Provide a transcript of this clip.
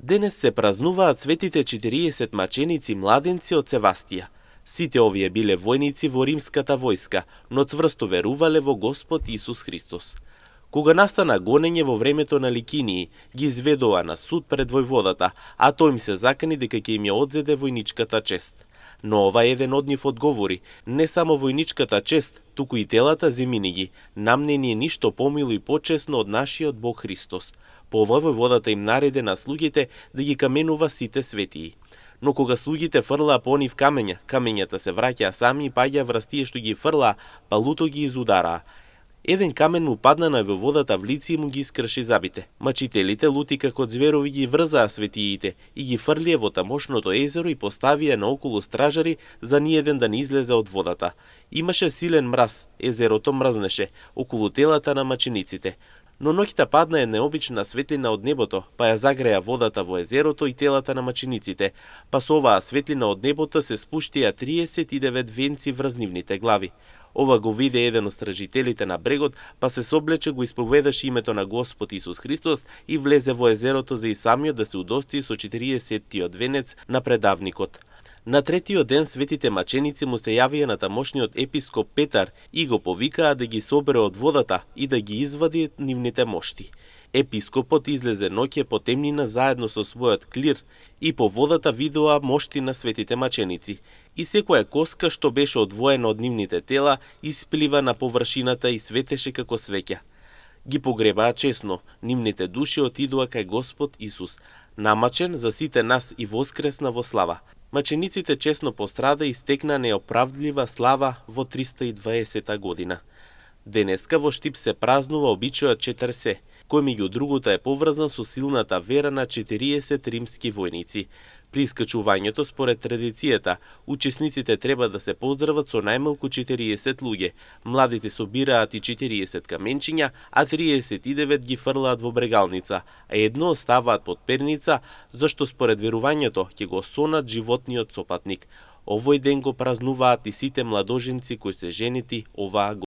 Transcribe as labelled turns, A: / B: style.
A: Денес се празнуваат светите 40 маченици младенци од Севастија. Сите овие биле војници во римската војска, но цврсто верувале во Господ Исус Христос. Кога настана гонење во времето на Ликинии, ги изведоа на суд пред војводата, а тој им се закани дека ќе им ја одзеде војничката чест. Но ова еден од нив одговори: не само војничката чест, туку и телата земини ги, нам не ни е ништо помило и почесно од нашиот Бог Христос. По ова војводата им нареде на слугите да ги каменува сите светии. Но кога слугите фрлаа по нив камења, камењата се враќаа сами и паѓаа врз тие што ги фрлаа, па луто ги изудараа. Еден камен му падна на војводата в лице и му ги искрши забите. Мачителите лути како зверови ги врзаа светиите и ги фрлија во тамошното езеро и поставија наоколу стражари за ниеден да не излезе од водата. Имаше силен мраз, езерото мрзнеше околу телата на мачениците. Но ноќта падна една необична светлина од небото, па ја загреа водата во езерото и телата на мачениците, па со оваа светлина од небото се спуштија 39 венци врз нивните глави. Ова го виде еден од стражителите на брегот, па се соблече, го исповедаше името на Господ Исус Христос и влезе во езерото за и самиот да се удостои со 40-тиот венец на предавникот. На третиот ден светите маченици му се јавија на тамошниот епископ Петар и го повикаа да ги собере од водата и да ги извади нивните мошти. Епископот излезе ноќе по темнина заедно со својот клир и по водата видоа мошти на светите маченици. И секоја коска што беше одвоена од нивните тела исплива на површината и светеше како свеќа. Ги погребаа чесно, нивните души отидоа кај Господ Исус, намачен за сите нас и воскресна во слава. Мачениците чесно пострада и стекна неоправдлива слава во 320 година. Денеска во Штип се празнува обичајот Четрсе, кој меѓу другото е поврзан со силната вера на 40 римски војници. При искачувањето според традицијата, учесниците треба да се поздрават со најмалку 40 луѓе, младите собираат и 40 каменчиња, а 39 ги фрлаат во брегалница, а едно оставаат под перница, зашто според верувањето ќе го сонат животниот сопатник. Овој ден го празнуваат и сите младоженци кои се женети оваа година.